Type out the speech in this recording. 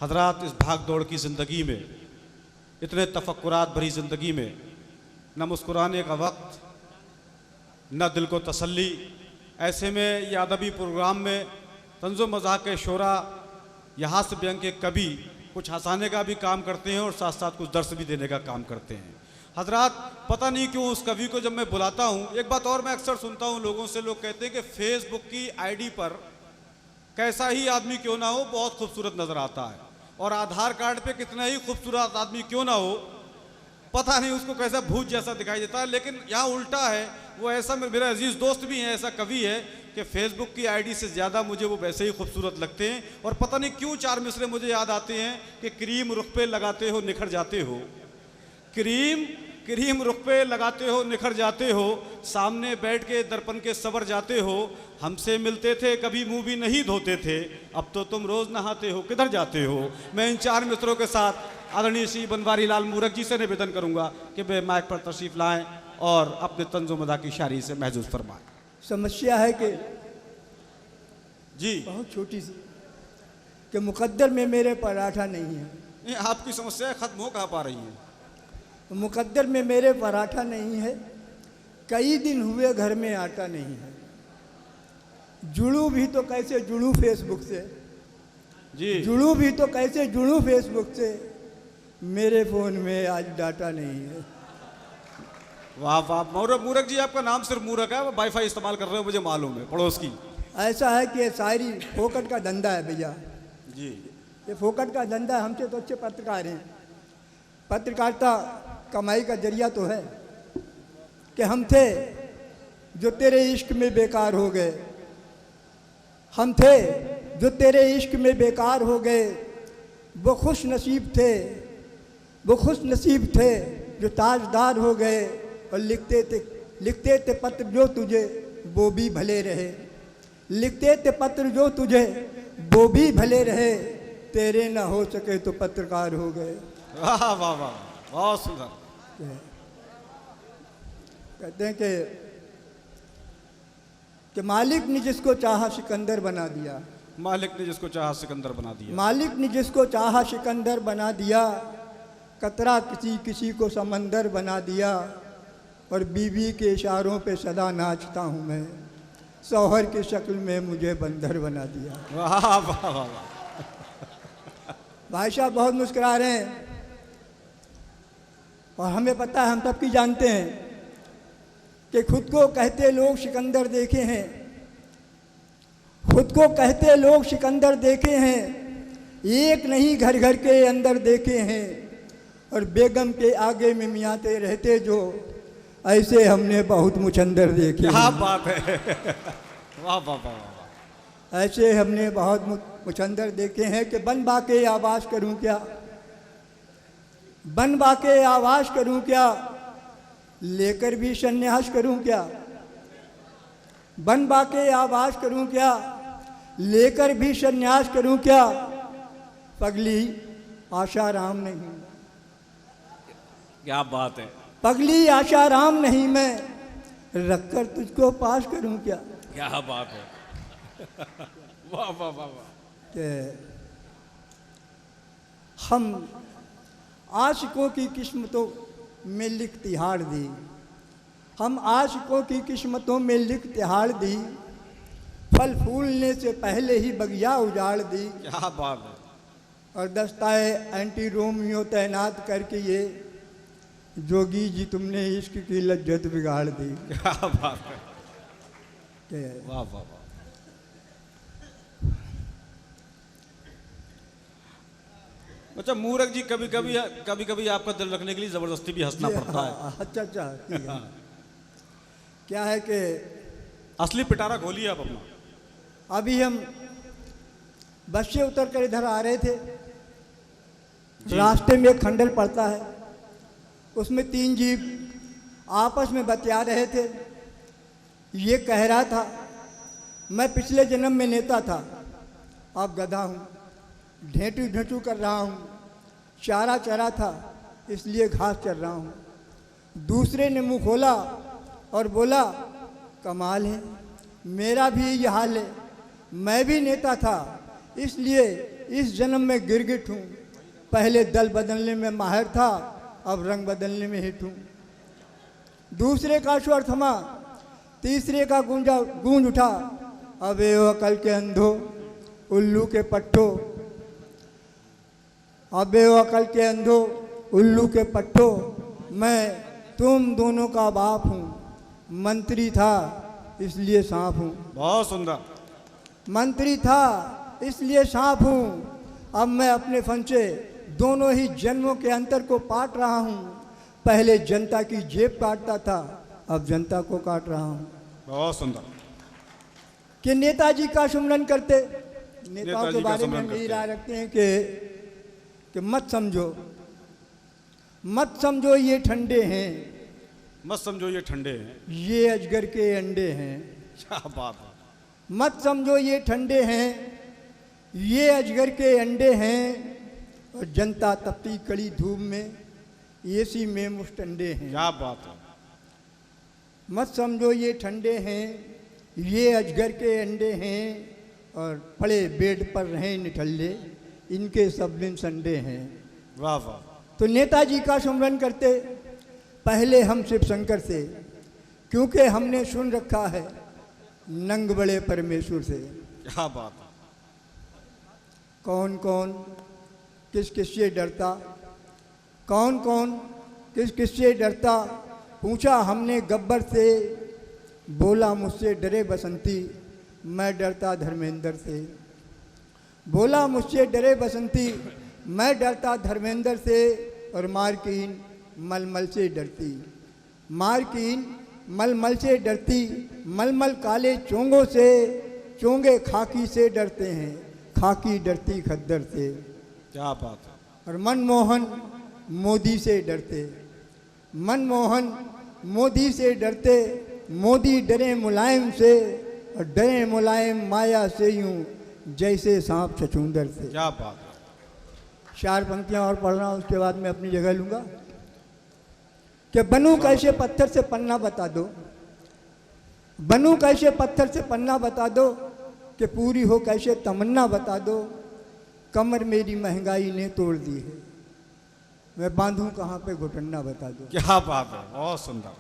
हजरात, इस भाग दौड़ की ज़िंदगी में, इतने तफक्कुरात भरी ज़िंदगी में, न मुस्कुराने का वक्त, न दिल को तसल्ली, ऐसे में ये अदबी प्रोग्राम में तंज़ो मज़ाक के शोरा या हास्य व्यंग के कवि कुछ हंसाने का भी काम करते हैं और साथ साथ कुछ दर्स भी देने का काम करते हैं। हजरात, पता नहीं क्यों उस कवि को जब मैं बुलाता हूँ, एक बात और मैं अक्सर सुनता हूँ लोगों से, लोग कहते हैं कि फेसबुक की आईडी पर कैसा ही आदमी क्यों ना हो बहुत खूबसूरत नज़र आता है, और आधार कार्ड पे कितना ही खूबसूरत आदमी क्यों ना हो पता नहीं उसको कैसा भूत जैसा दिखाई देता है। लेकिन यहाँ उल्टा है, वो ऐसा, मेरा अजीज़ दोस्त भी है, ऐसा कवि है कि फेसबुक की आईडी से ज़्यादा मुझे वो वैसे ही खूबसूरत लगते हैं। और पता नहीं क्यों चार मिसरे मुझे याद आते हैं कि क्रीम रुख पे लगाते हो निखर जाते हो, क्रीम रुख पे लगाते हो निखर जाते हो, सामने बैठ के दर्पण के सवर जाते हो, हमसे मिलते थे कभी मुंह भी नहीं धोते थे, अब तो तुम रोज नहाते हो किधर जाते हो। मैं इन चार मित्रों के साथ आदरणीय श्री बनवारी लाल मूरख जी से निवेदन करूंगा कि वे माइक पर तशरीफ लाएं और अपने तंज़ो मज़ाक की शायरी से महजूज फरमाएं। समस्या है कि जी, बहुत छोटी सी, कि मुकद्दर में मेरे पराठा नहीं है। ये आपकी समस्या खत्म हो कहाँ पा रही है? मुकद्दर में मेरे पराठा नहीं है, कई दिन हुए घर में आटा नहीं है। जुड़ूं भी तो कैसे जुड़ूं फेसबुक से, जी, जुड़ूं भी तो कैसे जुड़ूं फेसबुक से, मेरे फ़ोन में आज डाटा नहीं है। वाह वाह, मूरख जी, आपका नाम सिर्फ मूरख है, वाईफाई इस्तेमाल कर रहे हो मुझे मालूम है, पड़ोस की। ऐसा है कि शायरी फोकट का धंधा है भैया जी, ये फोकट का धंधा है। हमसे तो अच्छे पत्रकार हैं, पत्रकारिता कमाई का जरिया तो है कि हम थे जो तेरे इश्क में बेकार हो गए, हम थे जो तेरे इश्क में बेकार हो गए, वो खुश नसीब थे, वो खुश नसीब थे जो ताजदार हो गए, और लिखते थे पत्र जो तुझे वो भी भले रहे, लिखते थे पत्र जो तुझे वो भी भले रहे, तेरे ना हो सके तो पत्रकार हो गए। वाह वाह वाह, बहुत सुंदर। कहते हैं कि मालिक ने जिसको चाहा सिकंदर बना दिया, मालिक ने जिसको चाहा सिकंदर बना दिया, मालिक ने जिसको चाहा सिकंदर बना दिया, कतरा किसी को समंदर बना दिया, और बीवी के इशारों पे सदा नाचता हूँ मैं, शौहर की शक्ल में मुझे बंदर बना दिया। वाह वाह वाह वाह। भाई साहब बहुत मुस्कुरा रहे हैं, और हमें पता है, हम सबकी जानते हैं कि खुद को कहते लोग सिकंदर देखे हैं, खुद को कहते लोग सिकंदर देखे हैं, एक नहीं घर घर के अंदर देखे हैं, और बेगम के आगे में मियाते रहते जो, ऐसे हमने बहुत मुचंदर देखे। क्या बात है, वाह वाह वाह। ऐसे हमने बहुत मुचंदर देखे हैं कि बन बाके आवाज़ करूं क्या, बन बाके आवाज़ करूं क्या, लेकर भी संन्यास करूं क्या, बन बाके आवाज़ करूं क्या, लेकर भी संन्यास करूं क्या, पगली आशाराम नहीं। क्या बात है, पगली आशाराम नहीं मैं, रखकर तुझको पास करूं क्या। क्या बात है, वाह वाह वाह वाह। कि हम आशिकों की किस्मतों में लिख तिहाड़ दी, हम आशिकों की किस्मतों में लिख तिहाड़ दी, फल फूलने से पहले ही बगिया उजाड़ दी। क्या बात है, और दस्ताए एंटी रोमियो तैनात करके ये जोगी जी तुमने इश्क की लज्जत बिगाड़ दी। क्या बात है, कि वाह वाह वाह। अच्छा मूरख जी, कभी कभी आपका दिल रखने के लिए जबरदस्ती भी हंसना पड़ता है। अच्छा अच्छा, ठीक है। क्या है कि असली पिटारा खोलिए आप अपना। अभी हम बस से उतर कर इधर आ रहे थे, रास्ते में एक खंडर पड़ता है, उसमें 3 जीप आपस में बतिया रहे थे। ये कह रहा था मैं पिछले जन्म में नेता था, अब गधा हूँ, ढेंटू ढेंटू कर रहा हूँ, चारा चरा था इसलिए घास चर रहा हूँ। दूसरे ने मुँह खोला और बोला कमाल है, मेरा भी ये हाल है, मैं भी नेता था इसलिए इस जन्म में गिरगिट हूँ, पहले दल बदलने में माहिर था, अब रंग बदलने में हिट हूँ। दूसरे का स्वर थमा, तीसरे का गूंज उठा, अब ए अकल के अंधो उल्लू के पट्टो, अब ए अकल के अंधो उल्लू के पट्टो, मैं तुम दोनों का बाप हूँ, मंत्री था इसलिए सांप हूँ। बहुत सुंदर। मंत्री था इसलिए सांप हूँ, अब मैं अपने फन से दोनों ही जन्मों के अंतर को पाट रहा हूँ। पहले जनता की जेब काटता था, अब जनता को काट रहा हूँ। बहुत सुंदर। कि नेताजी का सुमरन करते, नेताओं नेताजी के का बारे में सुमरन यही करते। राय रखते हैं कि मत समझो, मत समझो ये ठंडे हैं, मत समझो ये ठंडे हैं। ये अजगर के अंडे हैं। क्या बात है। मत समझो ये ठंडे हैं, ये अजगर के अंडे हैं, और जनता तपती कड़ी धूप में एसी में मुस्टंडे हैं। क्या बात है। मत समझो ये ठंडे हैं, ये अजगर के अंडे हैं, और पड़े बेड पर रहें निठल्ले, इनके सब दिन संडे हैं। वाह वाह। तो नेताजी का सुमरन करते, पहले हम शिव शंकर से, क्योंकि हमने सुन रखा है नंग बड़े परमेश्वर से। क्या बात है। कौन कौन किस किस से डरता, कौन कौन किस किस से डरता, पूछा हमने गब्बर से, बोला मुझसे डरे बसंती, मैं डरता धर्मेंद्र से। बोला मुझसे डरे बसंती, मैं डरता धर्मेंद्र से, और मारकीन मलमल से डरती, मारकीन मलमल से डरती, मलमल काले चोंगों से, चोंगे खाकी से डरते हैं, खाकी डरती खद्दर से। क्या बात है। और मनमोहन मोदी से डरते, मनमोहन मोदी से डरते, मोदी डरे मुलायम से, और डरे मुलायम माया से यूं जैसे सांप छछूंदर से। क्या बात है। 4 पंक्तियां और पढ़ रहा हूं, उसके बाद मैं अपनी जगह लूंगा। कि बनूं कैसे पत्थर से पन्ना बता दो, बनूं कैसे पत्थर से पन्ना बता दो, कि पूरी हो कैसे तमन्ना बता दो, कमर मेरी महंगाई ने तोड़ दी है, मैं बांधूं कहाँ पे घुटन्ना बता दो। क्या बात है। बहुत सुंदर।